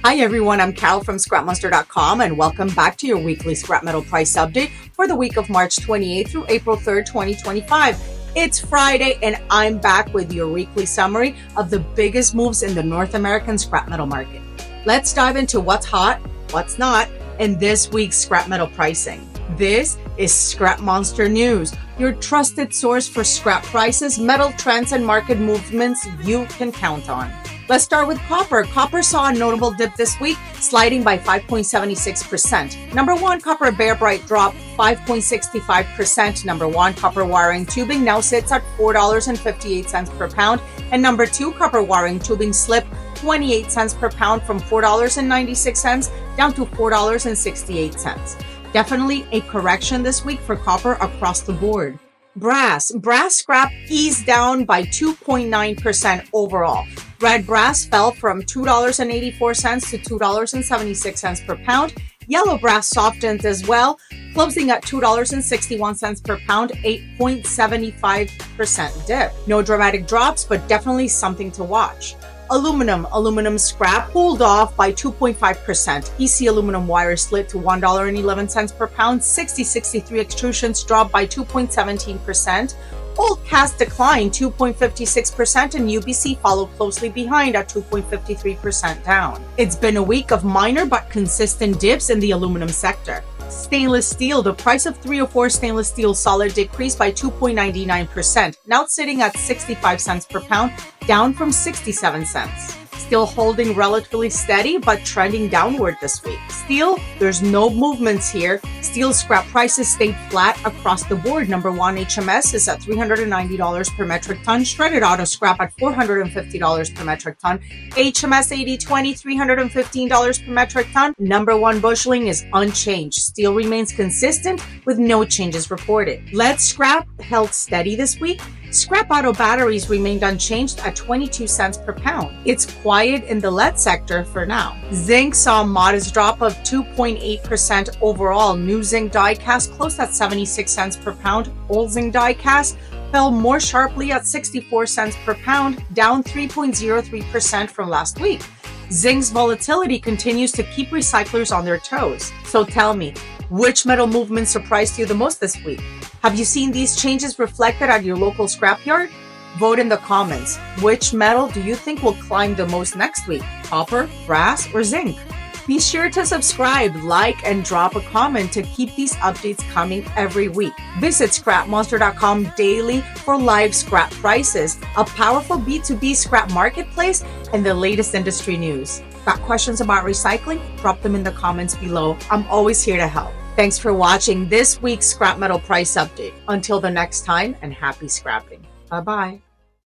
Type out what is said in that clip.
Hi everyone, I'm Cal from ScrapMonster.com and welcome back to your weekly scrap metal price update for the week of March 28th through April 3rd, 2025. It's Friday and I'm back with your weekly summary of the biggest moves in the North American scrap metal market. Let's dive into what's hot, what's not, in this week's scrap metal pricing. This is Scrap Monster News, your trusted source for scrap prices, metal trends, and market movements you can count on. Let's start with copper. Copper saw a notable dip this week, sliding by 5.76%. Number one, copper bare bright dropped 5.65%. Number one, copper wiring tubing now sits at $4.58 per pound. And number two, copper wiring tubing slipped 28 cents per pound from $4.96 down to $4.68. Definitely a correction this week for copper across the board. Brass scrap eased down by 2.9% overall. Red brass fell from $2.84 to $2.76 per pound. Yellow brass softened as well, closing at $2.61 per pound, 8.75% dip. No dramatic drops, but definitely something to watch. Aluminum scrap pulled off by 2.5%. EC aluminum wire slid to $1.11 per pound. 6063 extrusions dropped by 2.17%. Old cast declined 2.56% and UBC followed closely behind at 2.53% down. It's been a week of minor but consistent dips in the aluminum sector. Stainless steel, the price of 304 stainless steel solid decreased by 2.99%, now sitting at 65 cents per pound, down from 67 cents. Still holding relatively steady, but trending downward this week. Steel, there's no movements here. Steel scrap prices stayed flat across the board. Number one, HMS is at $390 per metric ton. Shredded auto scrap at $450 per metric ton. HMS 8020, $315 per metric ton. Number one, busheling is unchanged. Steel remains consistent with no changes reported. Lead scrap held steady this week. Scrap auto batteries remained unchanged at 22 cents per pound. It's quiet in the lead sector for now. Zinc saw a modest drop of 2.8% overall. New zinc die cast closed at 76 cents per pound. Old zinc die cast fell more sharply at 64 cents per pound, down 3.03% from last week. Zinc's volatility continues to keep recyclers on their toes. So tell me, which metal movement surprised you the most this week? Have you seen these changes reflected at your local scrapyard? Vote in the comments. Which metal do you think will climb the most next week? Copper, brass, or zinc? Be sure to subscribe, like, and drop a comment to keep these updates coming every week. Visit ScrapMonster.com daily for live scrap prices, a powerful B2B scrap marketplace, and the latest industry news. Got questions about recycling? Drop them in the comments below. I'm always here to help. Thanks for watching this week's scrap metal price update. Until the next time, and happy scrapping. Bye-bye.